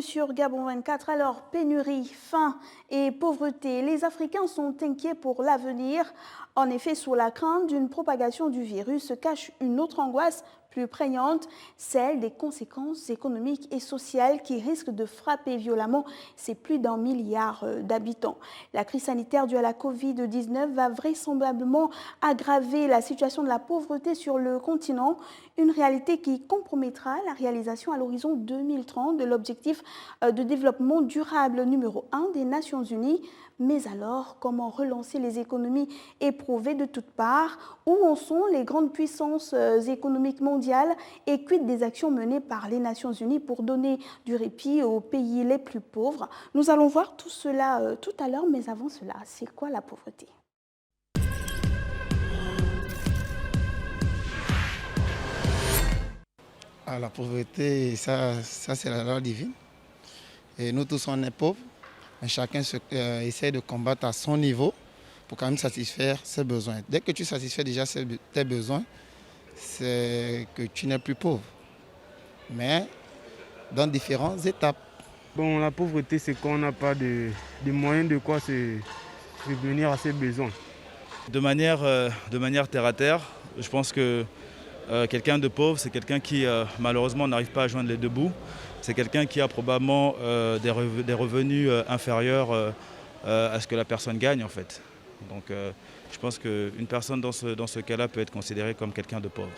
sur Gabon 24. Alors, pénurie, faim et pauvreté, les Africains sont inquiets pour l'avenir. En effet, sous la crainte d'une propagation du virus se cache une autre angoisse plus prégnante, celle des conséquences économiques et sociales qui risquent de frapper violemment ces plus d'1 milliard d'habitants. La crise sanitaire due à la Covid-19 va vraisemblablement aggraver la situation de la pauvreté sur le continent, une réalité qui compromettra la réalisation à l'horizon 2030 de l'objectif de développement durable numéro 1 des Nations Unies. Mais alors, comment relancer les économies éprouvées de toutes parts? Où en sont les grandes puissances économiques mondiales? Et quid des actions menées par les Nations Unies pour donner du répit aux pays les plus pauvres? Nous allons voir tout cela tout à l'heure, mais avant cela, c'est quoi la pauvreté? Ah, la pauvreté, ça c'est la loi divine. Et nous tous, on est pauvres. Mais chacun essaie de combattre à son niveau pour quand même satisfaire ses besoins. Dès que tu satisfais déjà tes besoins, c'est que tu n'es plus pauvre. Mais dans différentes étapes. Bon, la pauvreté, c'est qu'on n'a pas de moyens de quoi subvenir à ses besoins. De manière terre à terre, je pense que quelqu'un de pauvre, c'est quelqu'un qui malheureusement n'arrive pas à joindre les deux bouts. C'est quelqu'un qui a probablement des revenus inférieurs à ce que la personne gagne en fait. Donc je pense qu'une personne dans ce cas-là peut être considérée comme quelqu'un de pauvre.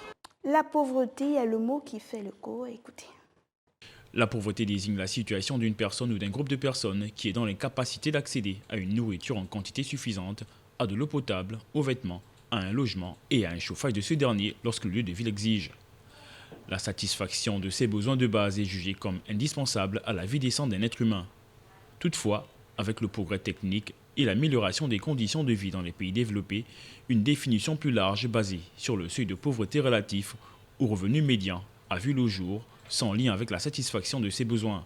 La pauvreté est le mot qui fait le coup. Écoutez. La pauvreté désigne la situation d'une personne ou d'un groupe de personnes qui est dans l'incapacité d'accéder à une nourriture en quantité suffisante, à de l'eau potable, aux vêtements, à un logement et à un chauffage de ce dernier lorsque le lieu de vie l'exige. La satisfaction de ces besoins de base est jugée comme indispensable à la vie décente d'un être humain. Toutefois, avec le progrès technique et l'amélioration des conditions de vie dans les pays développés, une définition plus large basée sur le seuil de pauvreté relatif au revenu médian a vu le jour sans lien avec la satisfaction de ces besoins.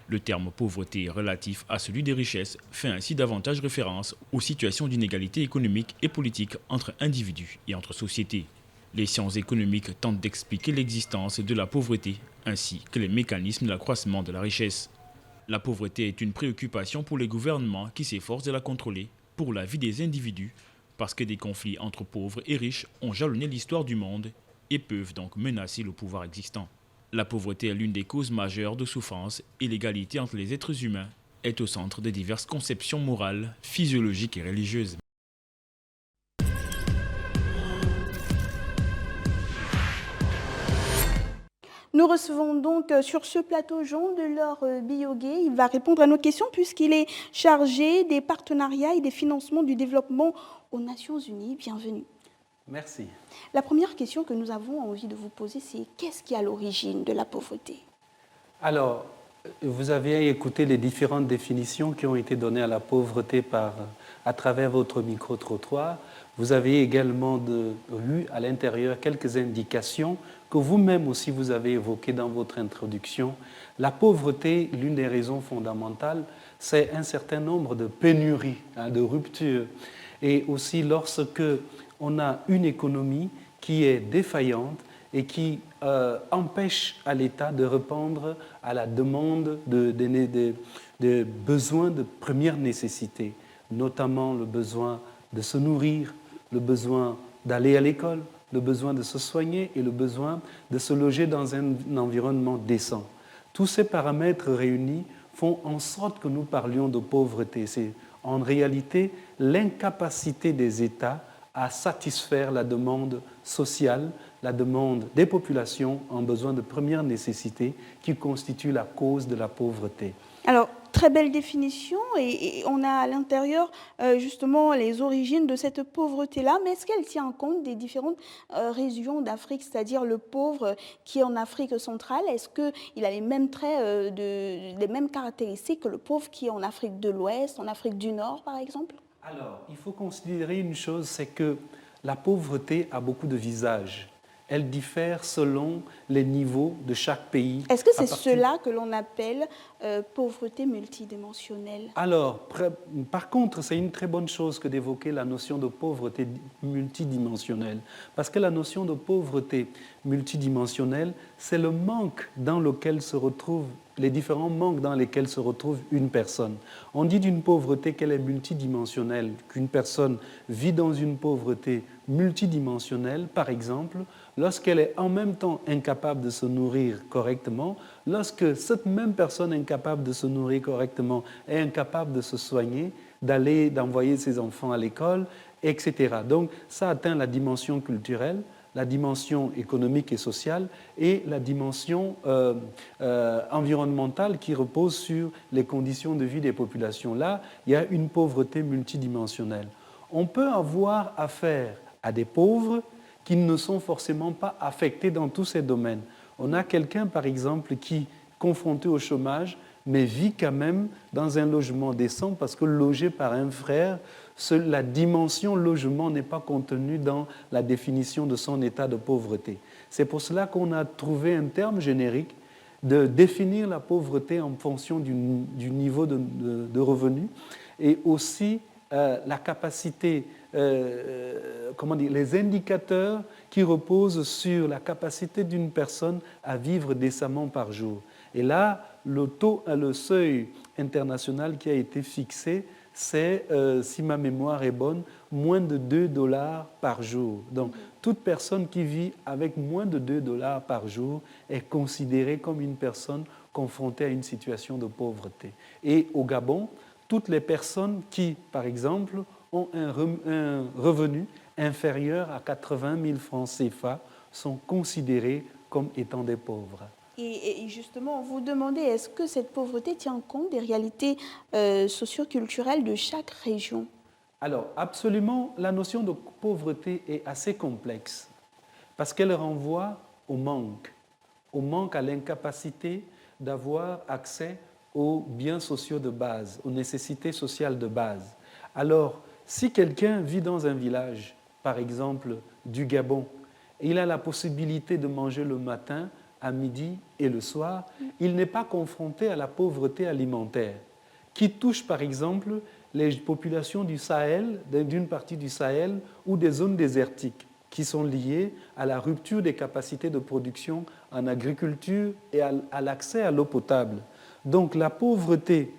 Le terme pauvreté relatif à celui des richesses fait ainsi davantage référence aux situations d'inégalité économique et politique entre individus et entre sociétés. Les sciences économiques tentent d'expliquer l'existence de la pauvreté ainsi que les mécanismes d'accroissement de la richesse. La pauvreté est une préoccupation pour les gouvernements qui s'efforcent de la contrôler pour la vie des individus parce que des conflits entre pauvres et riches ont jalonné l'histoire du monde et peuvent donc menacer le pouvoir existant. La pauvreté est l'une des causes majeures de souffrance et l'égalité entre les êtres humains est au centre de diverses conceptions morales, physiologiques et religieuses. Nous recevons donc sur ce plateau Jean Delors Biogué. Il va répondre à nos questions puisqu'il est chargé des partenariats et des financements du développement aux Nations Unies. Bienvenue. Merci. La première question que nous avons envie de vous poser, c'est qu'est-ce qui est à l'origine de la pauvreté? Alors, vous avez écouté les différentes définitions qui ont été données à la pauvreté à travers votre micro-trottoir. Vous avez également eu à l'intérieur quelques indications que vous-même aussi vous avez évoquées dans votre introduction. La pauvreté, l'une des raisons fondamentales, c'est un certain nombre de pénuries, de ruptures. Et aussi lorsque on a une économie qui est défaillante et qui empêche à l'État de répondre à la demande de besoins de première nécessité, notamment le besoin de se nourrir, le besoin d'aller à l'école, le besoin de se soigner et le besoin de se loger dans un environnement décent. Tous ces paramètres réunis font en sorte que nous parlions de pauvreté. C'est en réalité l'incapacité des États à satisfaire la demande sociale, la demande des populations en besoin de première nécessité qui constitue la cause de la pauvreté. Alors, très belle définition et on a à l'intérieur justement les origines de cette pauvreté-là, mais est-ce qu'elle tient compte des différentes régions d'Afrique, c'est-à-dire le pauvre qui est en Afrique centrale, est-ce qu'il a les mêmes traits, les mêmes caractéristiques que le pauvre qui est en Afrique de l'Ouest, en Afrique du Nord par exemple? Alors, il faut considérer une chose, c'est que la pauvreté a beaucoup de visages. elle diffère selon les niveaux de chaque pays. Est-ce que c'est cela que l'on appelle pauvreté multidimensionnelle? Alors, par contre, c'est une très bonne chose que d'évoquer la notion de pauvreté multidimensionnelle, parce que la notion de pauvreté multidimensionnelle, c'est le manque dans lequel se retrouve, les différents manques dans lesquels se retrouve une personne. On dit d'une pauvreté qu'elle est multidimensionnelle, qu'une personne vit dans une pauvreté multidimensionnelle, par exemple, lorsqu'elle est en même temps incapable de se nourrir correctement, lorsque cette même personne incapable de se nourrir correctement est incapable de se soigner, d'envoyer ses enfants à l'école, etc. Donc ça atteint la dimension culturelle, la dimension économique et sociale et la dimension environnementale qui repose sur les conditions de vie des populations. Là, il y a une pauvreté multidimensionnelle. On peut avoir affaire à des pauvres qui ne sont forcément pas affectés dans tous ces domaines. On a quelqu'un, par exemple, qui, confronté au chômage, mais vit quand même dans un logement décent parce que logé par un frère, la dimension logement n'est pas contenue dans la définition de son état de pauvreté. C'est pour cela qu'on a trouvé un terme générique de définir la pauvreté en fonction du niveau de revenu et aussi la capacité, les indicateurs qui reposent sur la capacité d'une personne à vivre décemment par jour. Et là, le seuil international qui a été fixé, c'est, si ma mémoire est bonne, moins de 2 $ par jour. Donc, toute personne qui vit avec moins de 2 $ par jour est considérée comme une personne confrontée à une situation de pauvreté. Et au Gabon, toutes les personnes qui, par exemple, ont un revenu inférieur à 80 000 francs CFA sont considérées comme étant des pauvres. Et justement, vous demandez, est-ce que cette pauvreté tient compte des réalités socioculturelles de chaque région? Alors, absolument, la notion de pauvreté est assez complexe parce qu'elle renvoie au manque à l'incapacité d'avoir accès aux biens sociaux de base, aux nécessités sociales de base. Alors, si quelqu'un vit dans un village, par exemple du Gabon, et il a la possibilité de manger le matin, à midi et le soir, il n'est pas confronté à la pauvreté alimentaire, qui touche par exemple les populations du Sahel, d'une partie du Sahel ou des zones désertiques, qui sont liées à la rupture des capacités de production en agriculture et à l'accès à l'eau potable. Donc la pauvreté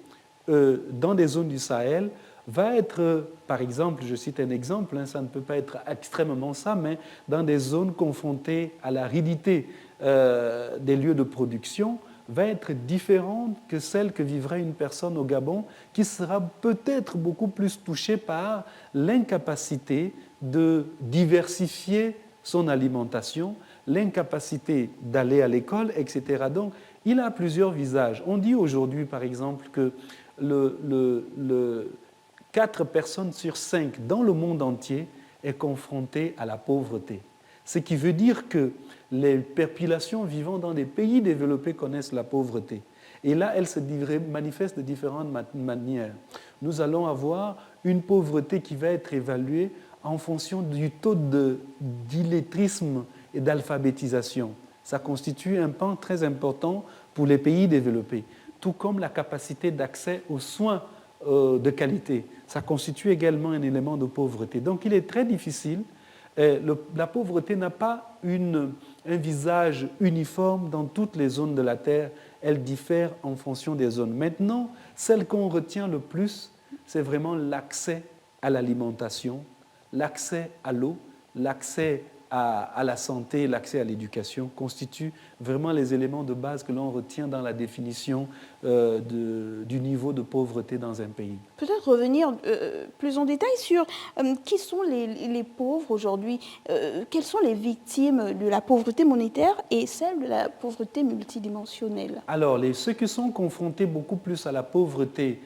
dans des zones du Sahel va être, par exemple, je cite un exemple, ça ne peut pas être extrêmement ça, mais dans des zones confrontées à l'aridité des lieux de production, va être différente que celle que vivrait une personne au Gabon, qui sera peut-être beaucoup plus touchée par l'incapacité de diversifier son alimentation, l'incapacité d'aller à l'école, etc. Donc, il a plusieurs visages. On dit aujourd'hui, par exemple, que 4 personnes sur 5 dans le monde entier est confrontée à la pauvreté. Ce qui veut dire que les populations vivant dans des pays développés connaissent la pauvreté. Et là, elle se manifeste de différentes manières. Nous allons avoir une pauvreté qui va être évaluée en fonction du taux d'illettrisme et d'alphabétisation. Ça constitue un pan très important pour les pays développés, tout comme la capacité d'accès aux soins de qualité. Ça constitue également un élément de pauvreté. Donc il est très difficile. La pauvreté n'a pas un visage uniforme dans toutes les zones de la Terre. Elle diffère en fonction des zones. Maintenant, celle qu'on retient le plus, c'est vraiment l'accès à l'alimentation, l'accès à l'eau, l'accès à la santé, l'accès à l'éducation constituent vraiment les éléments de base que l'on retient dans la définition du niveau de pauvreté dans un pays. Peut-être revenir plus en détail sur qui sont les pauvres aujourd'hui, quelles sont les victimes de la pauvreté monétaire et celles de la pauvreté multidimensionnelle. Alors, ceux qui sont confrontés beaucoup plus à la pauvreté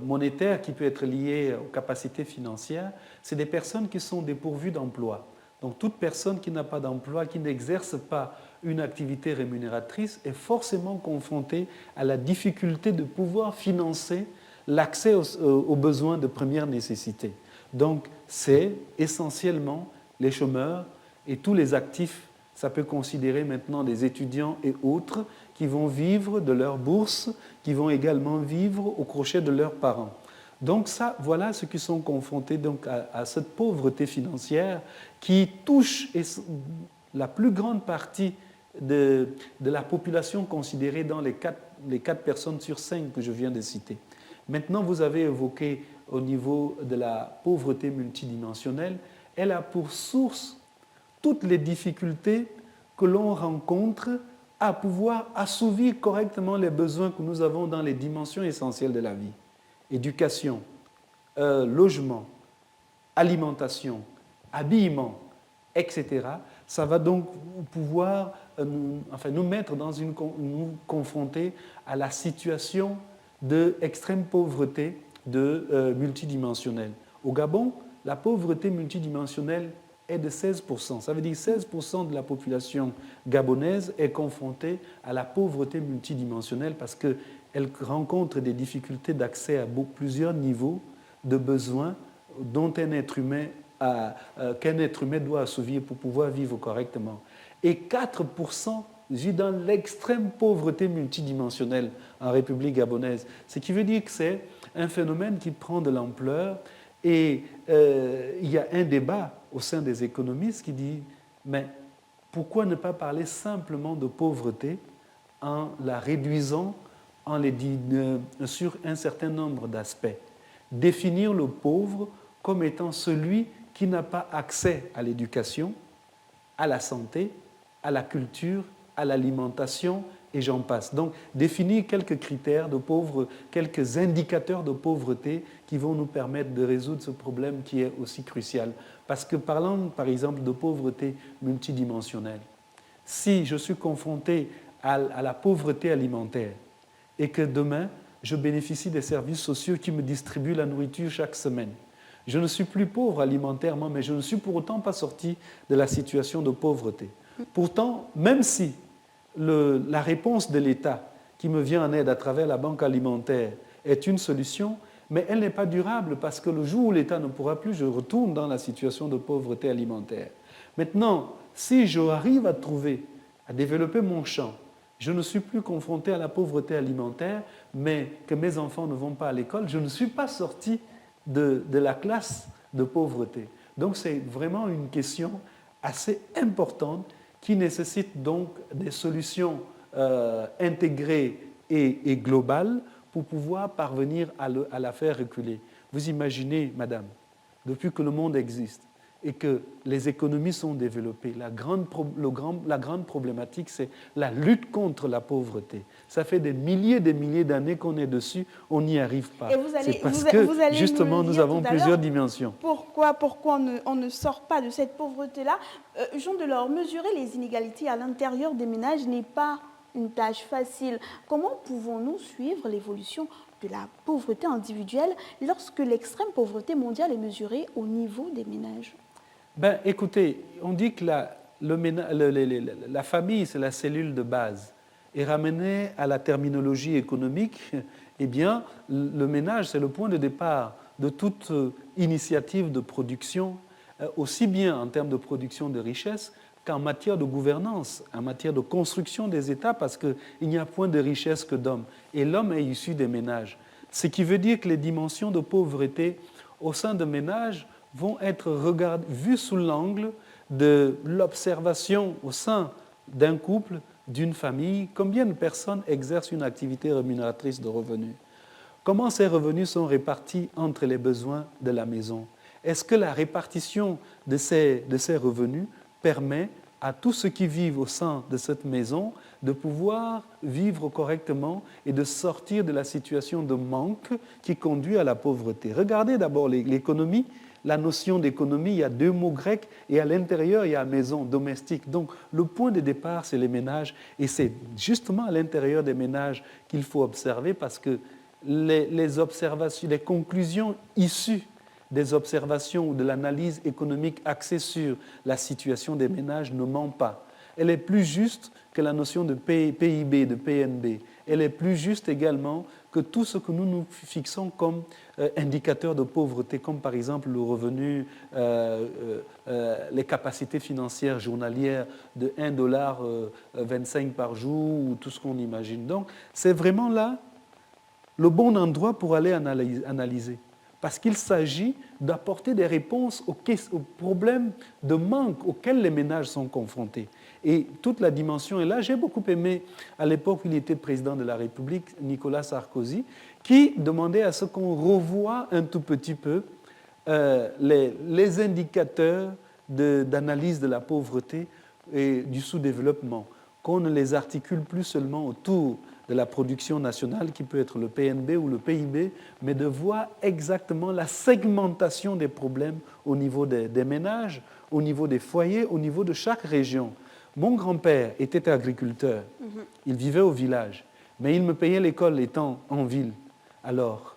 monétaire qui peut être liée aux capacités financières, c'est des personnes qui sont dépourvues d'emploi. Donc toute personne qui n'a pas d'emploi, qui n'exerce pas une activité rémunératrice est forcément confrontée à la difficulté de pouvoir financer l'accès aux besoins de première nécessité. Donc c'est essentiellement les chômeurs, Et tous les actifs, ça peut considérer maintenant des étudiants et autres qui vont vivre de leur bourse, qui vont également vivre au crochet de leurs parents. Donc ça, voilà ceux qui sont confrontés donc à cette pauvreté financière qui touche la plus grande partie de la population considérée dans les 4 personnes sur 5 que je viens de citer. Maintenant, vous avez évoqué au niveau de la pauvreté multidimensionnelle, elle a pour source toutes les difficultés que l'on rencontre à pouvoir assouvir correctement les besoins que nous avons dans les dimensions essentielles de la vie. Éducation, logement, alimentation, habillement, etc. Ça va donc pouvoir nous mettre nous confronter à la situation d'extrême pauvreté multidimensionnelle. Au Gabon, la pauvreté multidimensionnelle est de 16%. Ça veut dire que 16% de la population gabonaise est confrontée à la pauvreté multidimensionnelle parce qu'elle rencontre des difficultés d'accès à plusieurs niveaux de besoins dont qu'un être humain doit assouvir pour pouvoir vivre correctement. Et 4% vit dans l'extrême pauvreté multidimensionnelle en République gabonaise. Ce qui veut dire que c'est un phénomène qui prend de l'ampleur et il y a un débat au sein des économistes qui dit mais pourquoi ne pas parler simplement de pauvreté en la réduisant sur un certain nombre d'aspects. Définir le pauvre comme étant celui qui n'a pas accès à l'éducation, à la santé, à la culture, à l'alimentation, et j'en passe. Donc, définir quelques critères de pauvreté, quelques indicateurs de pauvreté qui vont nous permettre de résoudre ce problème qui est aussi crucial. Parce que parlant, par exemple, de pauvreté multidimensionnelle, si je suis confronté à la pauvreté alimentaire et que demain, je bénéficie des services sociaux qui me distribuent la nourriture chaque semaine, je ne suis plus pauvre alimentairement, mais je ne suis pour autant pas sorti de la situation de pauvreté. Pourtant, même si la réponse de l'État qui me vient en aide à travers la banque alimentaire est une solution, mais elle n'est pas durable parce que le jour où l'État ne pourra plus, je retourne dans la situation de pauvreté alimentaire. Maintenant, si j'arrive à développer mon champ, je ne suis plus confronté à la pauvreté alimentaire, mais que mes enfants ne vont pas à l'école, je ne suis pas sorti de la classe de pauvreté. Donc c'est vraiment une question assez importante qui nécessite donc des solutions intégrées et globales pour pouvoir parvenir à la faire reculer. Vous imaginez, madame, depuis que le monde existe et que les économies sont développées, la grande problématique, c'est la lutte contre la pauvreté. Ça fait des milliers d'années qu'on est dessus, on n'y arrive pas. C'est parce que, justement, nous avons plusieurs dimensions. Pourquoi on ne sort pas de cette pauvreté-là Jean Delors, mesurer les inégalités à l'intérieur des ménages n'est pas une tâche facile. Comment pouvons-nous suivre l'évolution de la pauvreté individuelle lorsque l'extrême pauvreté mondiale est mesurée au niveau des ménages? Écoutez, on dit que la famille, c'est la cellule de base. Et ramené à la terminologie économique, eh bien, le ménage, c'est le point de départ de toute initiative de production, aussi bien en termes de production de richesse qu'en matière de gouvernance, en matière de construction des États, parce qu'il n'y a point de richesse que d'hommes. Et l'homme est issu des ménages. Ce qui veut dire que les dimensions de pauvreté au sein de ménages vont être vues sous l'angle de l'observation au sein d'un couple, d'une famille, combien de personnes exercent une activité rémunératrice de revenus, comment ces revenus sont répartis entre les besoins de la maison. Est-ce que la répartition de ces revenus permet à tous ceux qui vivent au sein de cette maison de pouvoir vivre correctement et de sortir de la situation de manque qui conduit à la pauvreté? Regardez d'abord l'économie. La notion d'économie, il y a 2 mots grecs et à l'intérieur, il y a maison, domestique. Donc, le point de départ, c'est les ménages et c'est justement à l'intérieur des ménages qu'il faut observer parce que les observations, les conclusions issues des observations ou de l'analyse économique axée sur la situation des ménages ne ment pas. Elle est plus juste que la notion de PIB, de PNB. elle est plus juste également que tout ce que nous nous fixons comme indicateur de pauvreté, comme par exemple le revenu, les capacités financières journalières de $1,25 par jour ou tout ce qu'on imagine. Donc, c'est vraiment là le bon endroit pour aller analyser. Parce qu'il s'agit d'apporter des réponses aux problèmes de manque auxquels les ménages sont confrontés. Et toute la dimension est là. J'ai beaucoup aimé, à l'époque où il était président de la République, Nicolas Sarkozy, qui demandait à ce qu'on revoie un tout petit peu les indicateurs d'analyse de la pauvreté et du sous-développement, qu'on ne les articule plus seulement autour de la production nationale, qui peut être le PNB ou le PIB, mais de voir exactement la segmentation des problèmes au niveau des ménages, au niveau des foyers, au niveau de chaque région. Mon grand-père était agriculteur, il vivait au village, mais il me payait l'école étant en ville. Alors,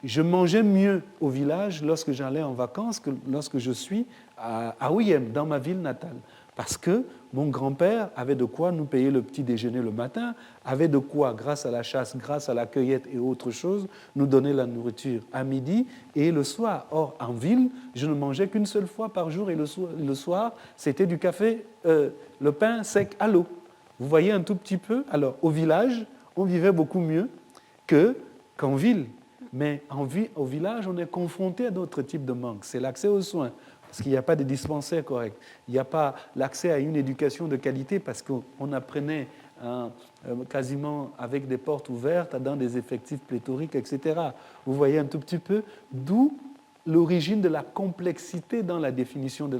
je mangeais mieux au village lorsque j'allais en vacances que lorsque je suis à Ouihem, dans ma ville natale. Parce que mon grand-père avait de quoi nous payer le petit déjeuner le matin, avait de quoi, grâce à la chasse, grâce à la cueillette et autres choses, nous donner la nourriture à midi et le soir. Or, en ville, je ne mangeais qu'une seule fois par jour et le soir, c'était du café, le pain sec à l'eau. Vous voyez un tout petit peu? Alors, au village, on vivait beaucoup mieux qu'en ville. Mais au village, on est confronté à d'autres types de manques. C'est l'accès aux soins, parce qu'il n'y a pas de dispensaires corrects. Il n'y a pas l'accès à une éducation de qualité, parce qu'on apprenait quasiment avec des portes ouvertes, dans des effectifs pléthoriques, etc. Vous voyez un tout petit peu, d'où l'origine de la complexité dans la définition,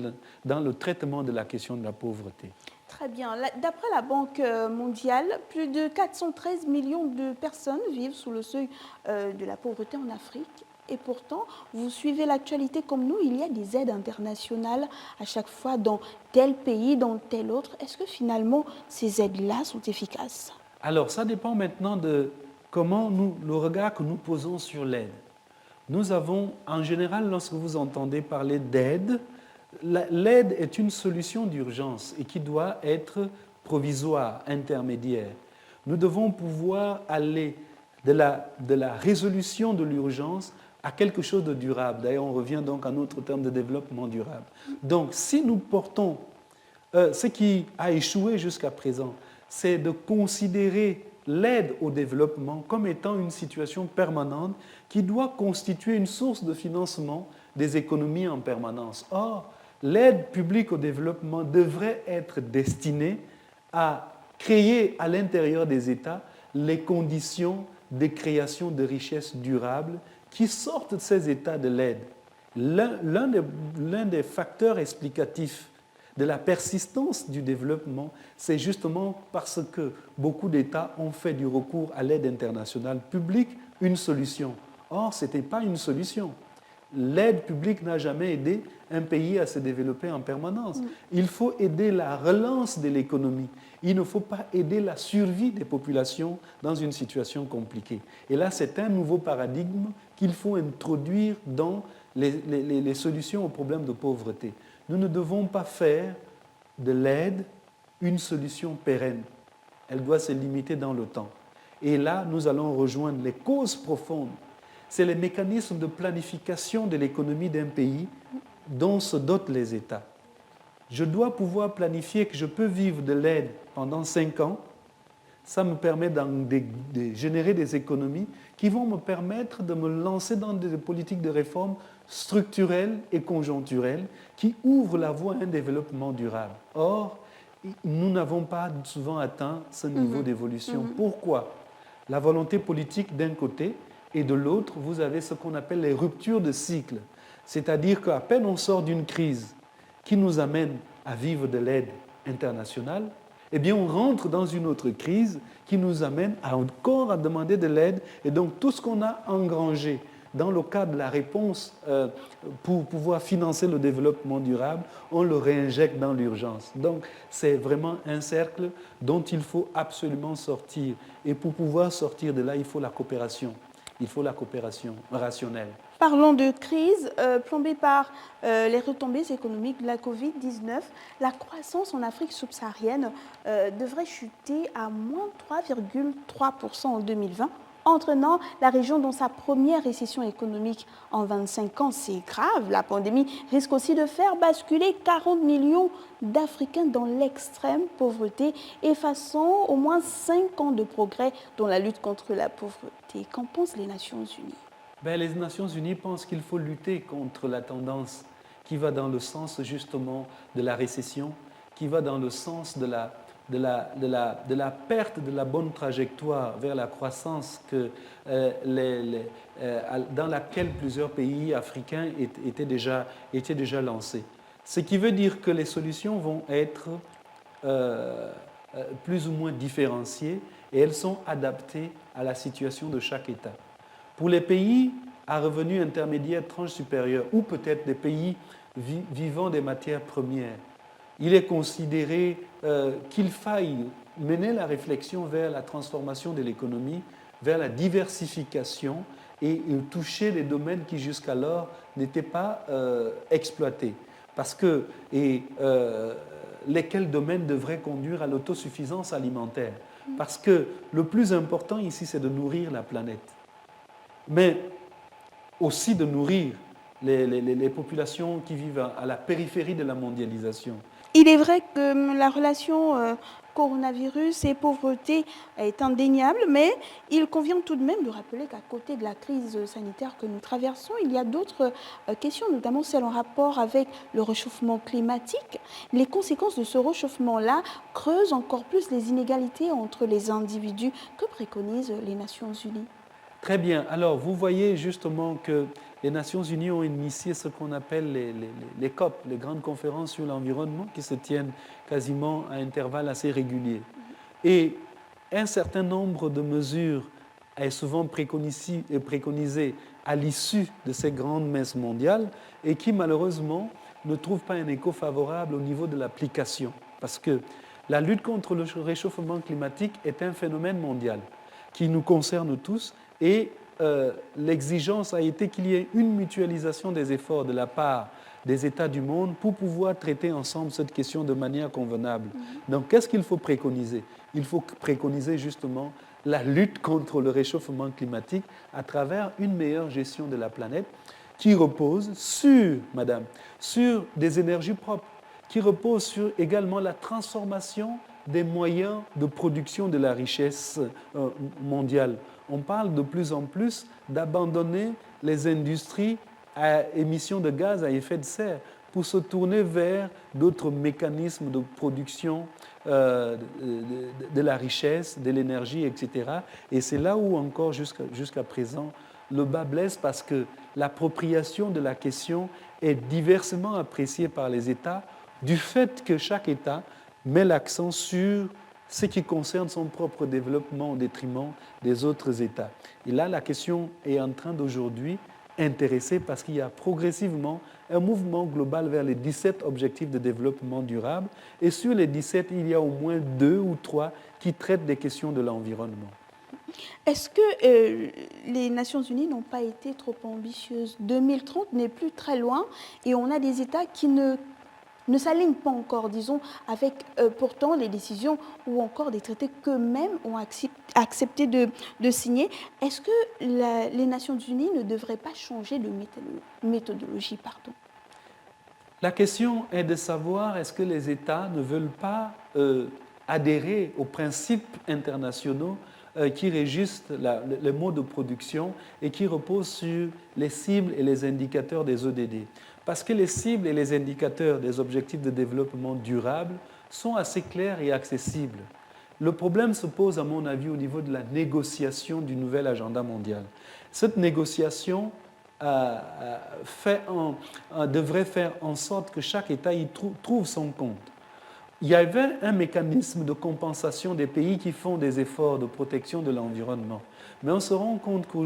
dans le traitement de la question de la pauvreté. Très bien. D'après la Banque mondiale, plus de 413 millions de personnes vivent sous le seuil de la pauvreté en Afrique. Et pourtant, vous suivez l'actualité comme nous, il y a des aides internationales à chaque fois dans tel pays, dans tel autre. Est-ce que finalement, ces aides-là sont efficaces? Alors, ça dépend maintenant de comment le regard que nous posons sur l'aide. Nous avons, en général, lorsque vous entendez parler d'aide, l'aide est une solution d'urgence et qui doit être provisoire, intermédiaire. Nous devons pouvoir aller de la résolution de l'urgence à quelque chose de durable. D'ailleurs, on revient donc à notre terme de développement durable. Donc, si nous portons ce qui a échoué jusqu'à présent, c'est de considérer l'aide au développement comme étant une situation permanente qui doit constituer une source de financement des économies en permanence. Or, l'aide publique au développement devrait être destinée à créer à l'intérieur des États les conditions de création de richesses durables qui sortent de ces états de l'aide. L'un des facteurs explicatifs de la persistance du développement, c'est justement parce que beaucoup d'États ont fait du recours à l'aide internationale publique une solution. Or, ce n'était pas une solution. L'aide publique n'a jamais aidé un pays à se développer en permanence. Il faut aider la relance de l'économie. Il ne faut pas aider la survie des populations dans une situation compliquée. Et là, c'est un nouveau paradigme qu'il faut introduire dans les solutions aux problèmes de pauvreté. Nous ne devons pas faire de l'aide une solution pérenne. Elle doit se limiter dans le temps. Et là, nous allons rejoindre les causes profondes. C'est les mécanismes de planification de l'économie d'un pays dont se dotent les États. Je dois pouvoir planifier que je peux vivre de l'aide pendant 5 ans. Ça me permet de générer des économies qui vont me permettre de me lancer dans des politiques de réforme structurelles et conjoncturelles qui ouvrent la voie à un développement durable. Or, nous n'avons pas souvent atteint ce niveau d'évolution. Pourquoi? La volonté politique d'un côté, et de l'autre, vous avez ce qu'on appelle les ruptures de cycle. C'est-à-dire qu'à peine on sort d'une crise qui nous amène à vivre de l'aide internationale, eh bien on rentre dans une autre crise qui nous amène encore à demander de l'aide. Et donc tout ce qu'on a engrangé dans le cadre de la réponse pour pouvoir financer le développement durable, on le réinjecte dans l'urgence. Donc c'est vraiment un cercle dont il faut absolument sortir. Et pour pouvoir sortir de là, il faut la coopération. Il faut la coopération rationnelle. Parlons de crise plombée par les retombées économiques de la Covid-19. La croissance en Afrique subsaharienne devrait chuter à moins 3,3% en 2020, entraînant la région dans sa première récession économique en 25 ans. C'est grave. La pandémie risque aussi de faire basculer 40 millions d'Africains dans l'extrême pauvreté, effaçant au moins 5 ans de progrès dans la lutte contre la pauvreté. Qu'en pensent les Nations Unies? Les Nations Unies pensent qu'il faut lutter contre la tendance qui va dans le sens justement de la récession, qui va dans le sens de la perte de la bonne trajectoire vers la croissance dans laquelle plusieurs pays africains étaient déjà lancés. Ce qui veut dire que les solutions vont être plus ou moins différenciées et elles sont adaptées à la situation de chaque État. Pour les pays à revenus intermédiaires tranche supérieure ou peut-être des pays vivant des matières premières, il est considéré qu'il faille mener la réflexion vers la transformation de l'économie, vers la diversification et toucher les domaines qui jusqu'alors n'étaient pas exploités. Parce que lesquels domaines devraient conduire à l'autosuffisance alimentaire? Parce que le plus important ici, c'est de nourrir la planète, mais aussi de nourrir les populations qui vivent à la périphérie de la mondialisation. Il est vrai que la relation coronavirus et pauvreté est indéniable, mais il convient tout de même de rappeler qu'à côté de la crise sanitaire que nous traversons, il y a d'autres questions, notamment celles en rapport avec le réchauffement climatique. Les conséquences de ce réchauffement-là creusent encore plus les inégalités entre les individus. Que préconisent les Nations Unies? Très bien. Alors, vous voyez justement que les Nations Unies ont initié ce qu'on appelle les COP, les grandes conférences sur l'environnement, qui se tiennent quasiment à intervalles assez réguliers. Et un certain nombre de mesures est souvent préconisé à l'issue de ces grandes messes mondiales et qui, malheureusement, ne trouvent pas un écho favorable au niveau de l'application. Parce que la lutte contre le réchauffement climatique est un phénomène mondial qui nous concerne tous et l'exigence a été qu'il y ait une mutualisation des efforts de la part des États du monde pour pouvoir traiter ensemble cette question de manière convenable. Donc, qu'est-ce qu'il faut préconiser? Il faut préconiser justement la lutte contre le réchauffement climatique à travers une meilleure gestion de la planète qui repose sur des énergies propres, qui repose sur également la transformation des moyens de production de la richesse mondiale. On parle de plus en plus d'abandonner les industries à émissions de gaz à effet de serre pour se tourner vers d'autres mécanismes de production de la richesse, de l'énergie, etc. Et c'est là où encore jusqu'à présent le bas blesse parce que l'appropriation de la question est diversement appréciée par les États du fait que chaque État met l'accent sur ce qui concerne son propre développement au détriment des autres États. Et là, la question est en train d'aujourd'hui intéresser parce qu'il y a progressivement un mouvement global vers les 17 objectifs de développement durable. Et sur les 17, il y a au moins 2 ou 3 qui traitent des questions de l'environnement. Est-ce que les Nations Unies n'ont pas été trop ambitieuses? 2030 n'est plus très loin et on a des États qui ne s'alignent pas encore, disons, avec pourtant les décisions ou encore des traités qu'eux-mêmes ont accepté de signer. Est-ce que les Nations Unies ne devraient pas changer de méthodologie? La question est de savoir est-ce que les États ne veulent pas adhérer aux principes internationaux qui régissent les modes de production et qui reposent sur les cibles et les indicateurs des ODD. Parce que les cibles et les indicateurs des objectifs de développement durable sont assez clairs et accessibles. Le problème se pose, à mon avis, au niveau de la négociation du nouvel agenda mondial. Cette négociation devrait faire en sorte que chaque État y trouve son compte. Il y avait un mécanisme de compensation des pays qui font des efforts de protection de l'environnement. Mais on se rend compte que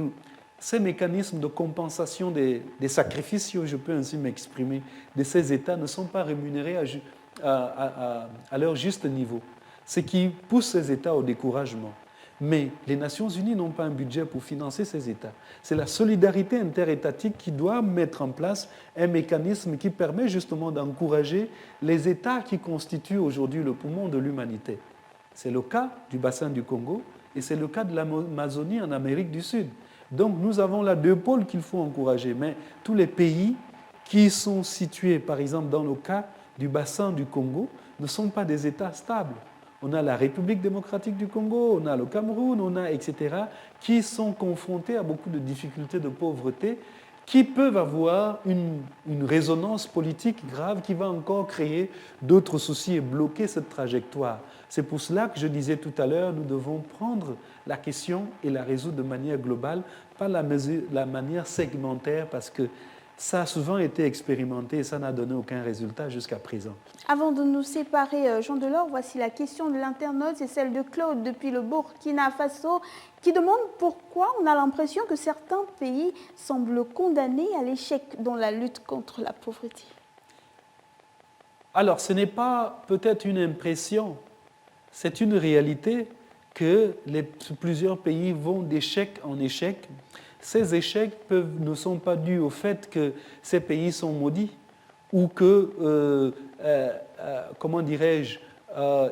ces mécanismes de compensation des sacrifices, si je peux ainsi m'exprimer, de ces États ne sont pas rémunérés à leur juste niveau, ce qui pousse ces États au découragement. Mais les Nations Unies n'ont pas un budget pour financer ces États. C'est la solidarité interétatique qui doit mettre en place un mécanisme qui permet justement d'encourager les États qui constituent aujourd'hui le poumon de l'humanité. C'est le cas du bassin du Congo et c'est le cas de l'Amazonie en Amérique du Sud. Donc nous avons là deux pôles qu'il faut encourager. Mais tous les pays qui sont situés, par exemple dans le cas du bassin du Congo, ne sont pas des États stables. On a la République démocratique du Congo, on a le Cameroun, on a etc., qui sont confrontés à beaucoup de difficultés de pauvreté qui peuvent avoir une résonance politique grave qui va encore créer d'autres soucis et bloquer cette trajectoire. C'est pour cela que je disais tout à l'heure, nous devons prendre la question et la résoudre de manière globale, pas la manière segmentaire, parce que ça a souvent été expérimenté et ça n'a donné aucun résultat jusqu'à présent. Avant de nous séparer, Jean Delors, voici la question de l'internaute, c'est celle de Claude depuis le Burkina Faso, qui demande pourquoi on a l'impression que certains pays semblent condamnés à l'échec dans la lutte contre la pauvreté. Alors, ce n'est pas peut-être une impression, c'est une réalité que plusieurs pays vont d'échec en échec. Ces échecs ne sont pas dus au fait que ces pays sont maudits ou que, comment dirais-je,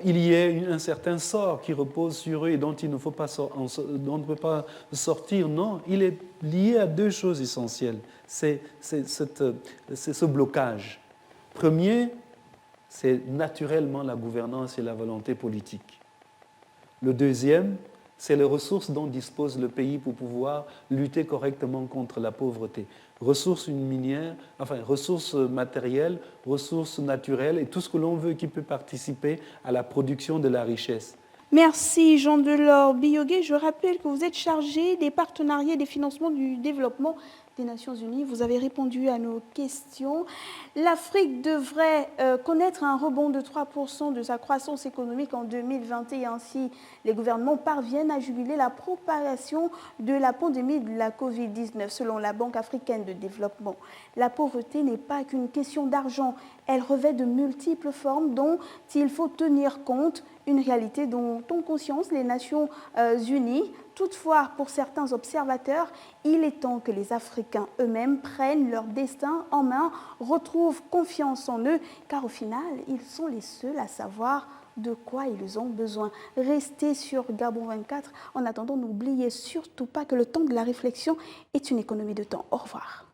il y ait un certain sort qui repose sur eux et dont il ne faut pas dont on ne peut pas sortir. Non, il est lié à deux choses essentielles. C'est ce blocage. Premier, c'est naturellement la gouvernance et la volonté politique. Le deuxième, c'est les ressources dont dispose le pays pour pouvoir lutter correctement contre la pauvreté. Ressources minières, enfin ressources matérielles, ressources naturelles et tout ce que l'on veut qui peut participer à la production de la richesse. Merci Jean Delors Biyogué. Je rappelle que vous êtes chargé des partenariats et des financements du développement des Nations Unies. Vous avez répondu à nos questions. L'Afrique devrait connaître un rebond de 3% de sa croissance économique en 2021 si les gouvernements parviennent à juguler la propagation de la pandémie de la Covid-19, selon la Banque africaine de développement. La pauvreté n'est pas qu'une question d'argent. Elle revêt de multiples formes dont il faut tenir compte, une réalité dont ont conscience les Nations Unies. Toutefois, pour certains observateurs, il est temps que les Africains eux-mêmes prennent leur destin en main, retrouvent confiance en eux, car au final, ils sont les seuls à savoir de quoi ils ont besoin. Restez sur Gabon 24. En attendant, n'oubliez surtout pas que le temps de la réflexion est une économie de temps. Au revoir.